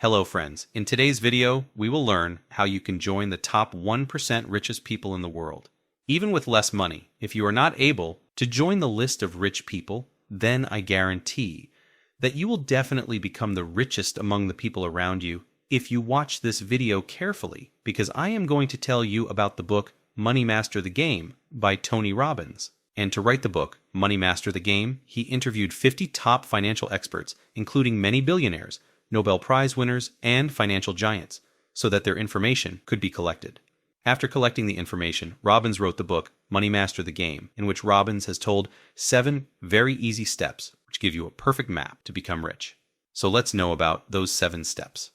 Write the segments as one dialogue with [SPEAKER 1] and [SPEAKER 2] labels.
[SPEAKER 1] Hello friends, in today's video we will learn how you can join the top 1% richest people in the world. Even with less money, if you are not able to join the list of rich people, then I guarantee that you will definitely become the richest among the people around you if you watch this video carefully, because I am going to tell you about the book Money Master the Game by Tony Robbins. And to write the book, Money Master the Game, he interviewed 50 top financial experts, including many billionaires, Nobel Prize winners, and financial giants, so that their information could be collected. After collecting the information, Robbins wrote the book Money Master the Game, in which Robbins has told 7 very easy steps which give you a perfect map to become rich. So let's know about those 7 steps.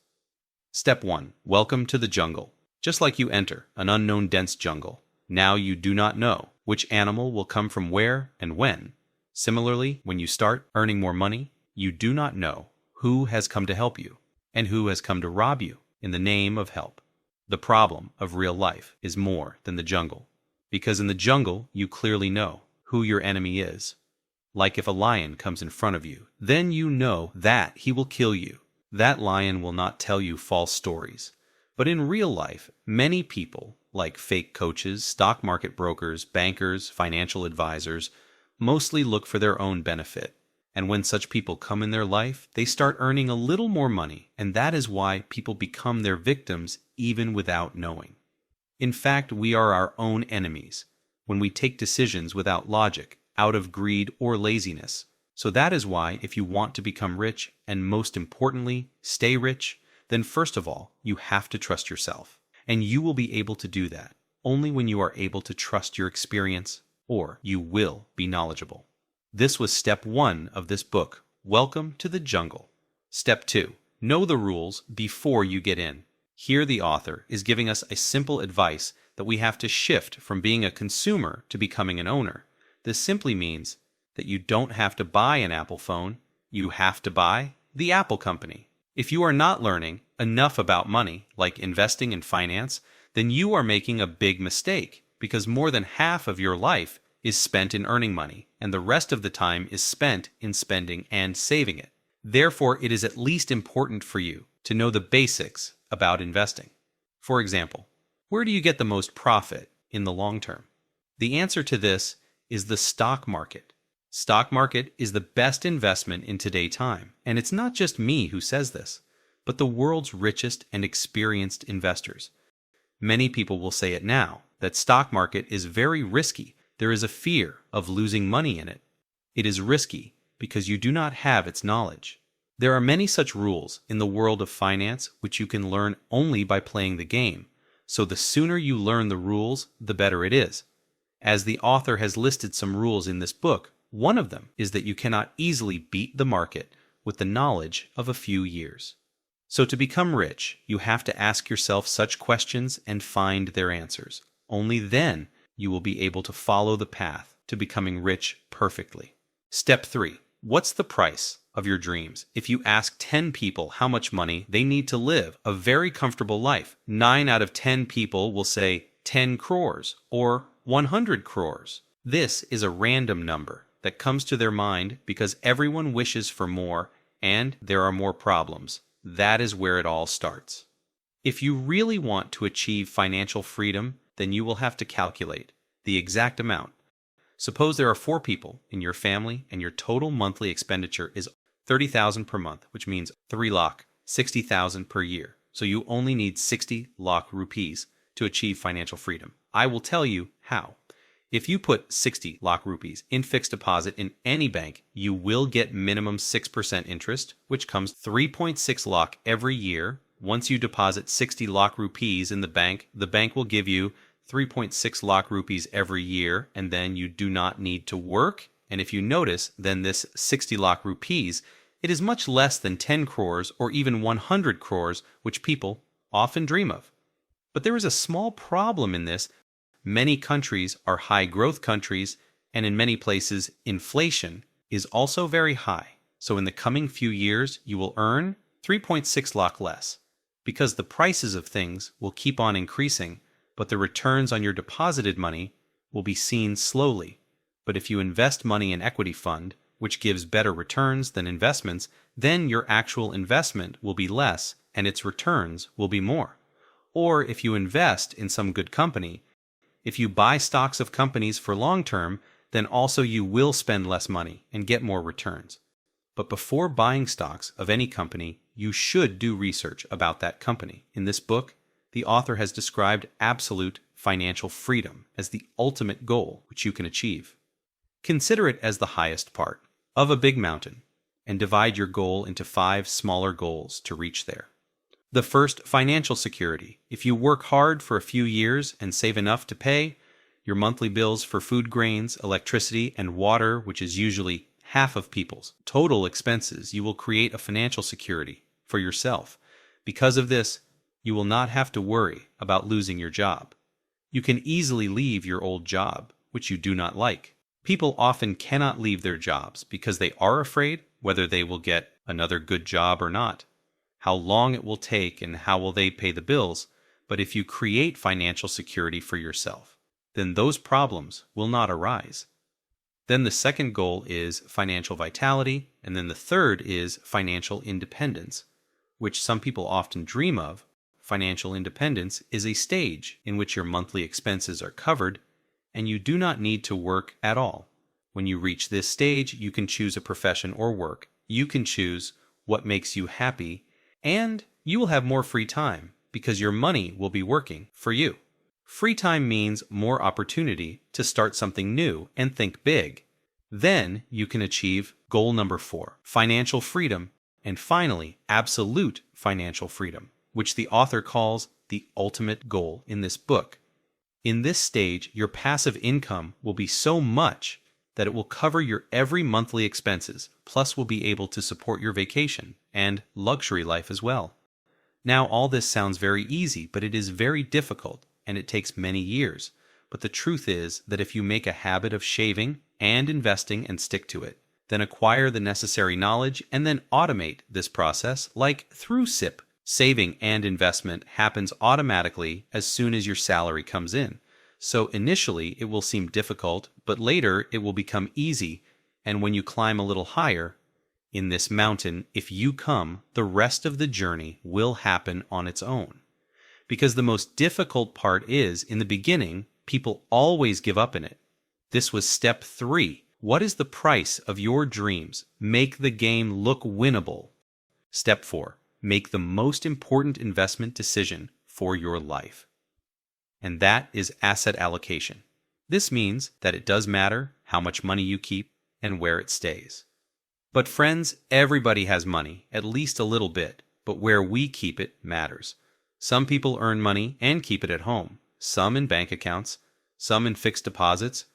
[SPEAKER 1] Step 1. Welcome to the jungle. Just like you enter an unknown dense jungle, now you do not know which animal will come from where and when. Similarly, when you start earning more money, you do not know who has come to help you and who has come to rob you in the name of help. The problem of real life is more than the jungle, because in the jungle you clearly know who your enemy is. Like if a lion comes in front of you, then you know that he will kill you. That lion will not tell you false stories. But in real life, many people, like fake coaches, stock market brokers, bankers, financial advisors, mostly look for their own benefit. And when such people come in their life, they start earning a little more money, and that is why people become their victims even without knowing. In fact, we are our own enemies when we take decisions without logic, out of greed or laziness. So that is why if you want to become rich, and most importantly, stay rich, then first of all, you have to trust yourself. And you will be able to do that only when you are able to trust your experience, or you will be knowledgeable. This was step 1 of this book, Welcome to the Jungle. Step 2. Know the rules before you get in. Here the author is giving us a simple advice that we have to shift from being a consumer to becoming an owner. This simply means that you don't have to buy an Apple phone, you have to buy the Apple company. If you are not learning enough about money, like investing and finance, then you are making a big mistake, because more than half of your life is spent in earning money, and the rest of the time is spent in spending and saving it. Therefore, it is at least important for you to know the basics about investing. For example, where do you get the most profit in the long term? The answer to this is the stock market. Stock market is the best investment in today's time, and it's not just me who says this, but the world's richest and experienced investors. Many people will say it now, that stock market is very risky. There is a fear of losing money in it. It is risky because you do not have its knowledge. There are many such rules in the world of finance which you can learn only by playing the game. So the sooner you learn the rules, the better it is. As the author has listed some rules in this book, one of them is that you cannot easily beat the market with the knowledge of a few years. So to become rich, you have to ask yourself such questions and find their answers. Only then you will be able to follow the path to becoming rich perfectly. Step 3. What's the price of your dreams? If you ask 10 people how much money they need to live a very comfortable life, 9 out of 10 people will say 10 crores or 100 crores. This is a random number that comes to their mind because everyone wishes for more and there are more problems. That is where it all starts. If you really want to achieve financial freedom, then you will have to calculate the exact amount. Suppose there are 4 people in your family and your total monthly expenditure is 30,000 per month, which means 3 lakh, 60,000 per year. So you only need 60 lakh rupees to achieve financial freedom. I will tell you how. If you put 60 lakh rupees in fixed deposit in any bank, you will get minimum 6% interest, which comes 3.6 lakh every year. Once you deposit 60 lakh rupees in the bank will give you 3.6 lakh rupees every year, and then you do not need to work. And if you notice, then this 60 lakh rupees, it is much less than 10 crores or even 100 crores, which people often dream of. But there is a small problem in this. Many countries are high growth countries, and in many places, inflation is also very high. So in the coming few years, you will earn 3.6 lakh less, because the prices of things will keep on increasing, but the returns on your deposited money will be seen slowly. But if you invest money in equity fund, which gives better returns than investments, then your actual investment will be less and its returns will be more. Or if you invest in some good company, if you buy stocks of companies for long term, then also you will spend less money and get more returns. But before buying stocks of any company, you should do research about that company. In this book, the author has described absolute financial freedom as the ultimate goal which you can achieve. Consider it as the highest part of a big mountain and divide your goal into 5 smaller goals to reach there. The first, financial security. If you work hard for a few years and save enough to pay your monthly bills for food grains, electricity, and water, which is usually half of people's total expenses, you will create a financial security for yourself. Because of this, you will not have to worry about losing your job. You can easily leave your old job, which you do not like. People often cannot leave their jobs because they are afraid whether they will get another good job or not, how long it will take, and how will they pay the bills. But if you create financial security for yourself, then those problems will not arise. Then the second goal is financial vitality, and then the third is financial independence, which some people often dream of. Financial independence is a stage in which your monthly expenses are covered and you do not need to work at all. When you reach this stage, you can choose a profession or work. You can choose what makes you happy, and you will have more free time because your money will be working for you. Free time means more opportunity to start something new and think big. Then you can achieve goal number 4, financial freedom, and finally, absolute financial freedom, which the author calls the ultimate goal in this book. In this stage, your passive income will be so much that it will cover your every monthly expenses, plus will be able to support your vacation and luxury life as well. Now, all this sounds very easy, but it is very difficult, and it takes many years. But the truth is that if you make a habit of shaving and investing and stick to it, then acquire the necessary knowledge and then automate this process like through SIP. Saving and investment happens automatically as soon as your salary comes in. So initially it will seem difficult, but later it will become easy. And when you climb a little higher in this mountain, if you come, the rest of the journey will happen on its own. Because the most difficult part is, in the beginning, people always give up in it. This was step 3. What is the price of your dreams? Make the game look winnable. Step 4. Make the most important investment decision for your life. And that is asset allocation. This means that it does matter how much money you keep and where it stays. But friends, everybody has money, at least a little bit, but where we keep it matters. Some people earn money and keep it at home, some in bank accounts, some in fixed deposits,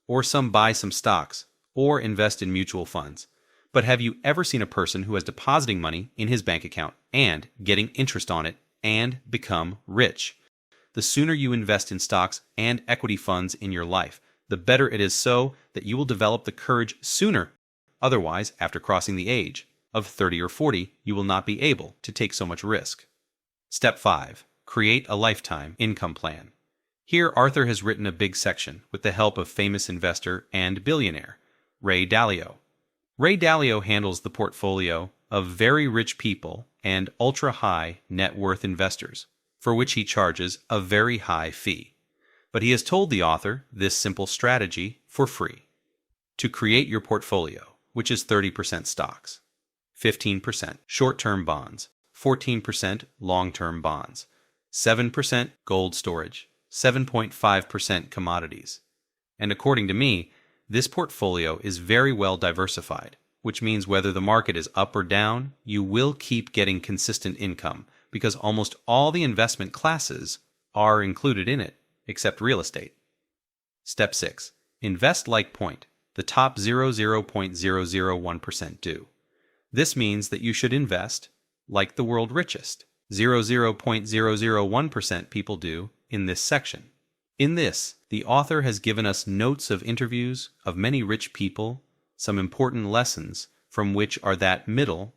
[SPEAKER 1] or some buy some stocks, or invest in mutual funds. But have you ever seen a person who is depositing money in his bank account and getting interest on it and become rich? The sooner you invest in stocks and equity funds in your life, the better it is, so that you will develop the courage sooner. Otherwise, after crossing the age of 30 or 40, you will not be able to take so much risk. Step 5. Create a lifetime income plan. Here, Arthur has written a big section with the help of famous investor and billionaire, Ray Dalio. Ray Dalio handles the portfolio of very rich people and ultra-high net worth investors, for which he charges a very high fee. But he has told the author this simple strategy for free. To create your portfolio, which is 30% stocks, 15% short-term bonds, 14% long-term bonds, 7% gold storage, 7.5% commodities. And according to me, this portfolio is very well diversified, which means whether the market is up or down, you will keep getting consistent income because almost all the investment classes are included in it, except real estate. Step 6. Invest like point. The top 0.001% do. This means that you should invest like the world richest, 0.001% people do in this section. In this, the author has given us notes of interviews of many rich people, some important lessons from which are that middle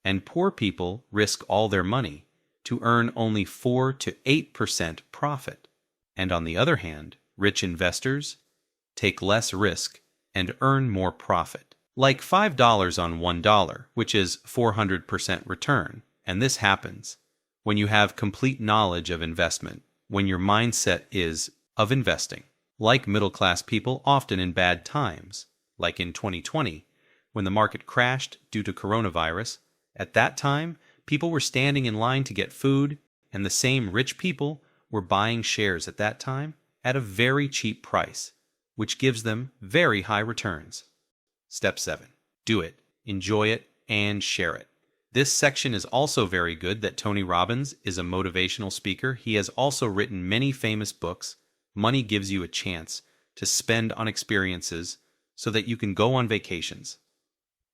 [SPEAKER 1] and poor people risk all their money to earn only 4 to 8% profit. And on the other hand, rich investors take less risk and earn more profit. Like $5 on $1, which is 400% return, and this happens when you have complete knowledge of investment, when your mindset is of investing, like middle-class people often in bad times, like in 2020, when the market crashed due to coronavirus. At that time, people were standing in line to get food, and the same rich people were buying shares at that time at a very cheap price, which gives them very high returns. Step 7. Do it, enjoy it, and share it. This section is also very good that Tony Robbins is a motivational speaker. He has also written many famous books. Money gives you a chance to spend on experiences so that you can go on vacations.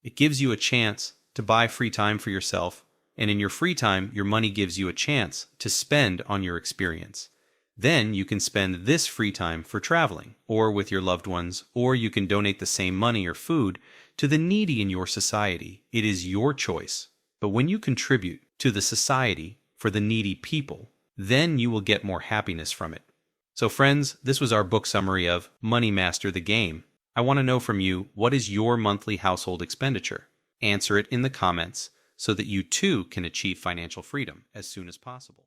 [SPEAKER 1] It gives you a chance to buy free time for yourself, and in your free time, your money gives you a chance to spend on your experience. Then you can spend this free time for traveling, or with your loved ones, or you can donate the same money or food to the needy in your society. It is your choice. But when you contribute to the society for the needy people, then you will get more happiness from it. So friends, this was our book summary of Money Master the Game. I want to know from you, what is your monthly household expenditure? Answer it in the comments so that you too can achieve financial freedom as soon as possible.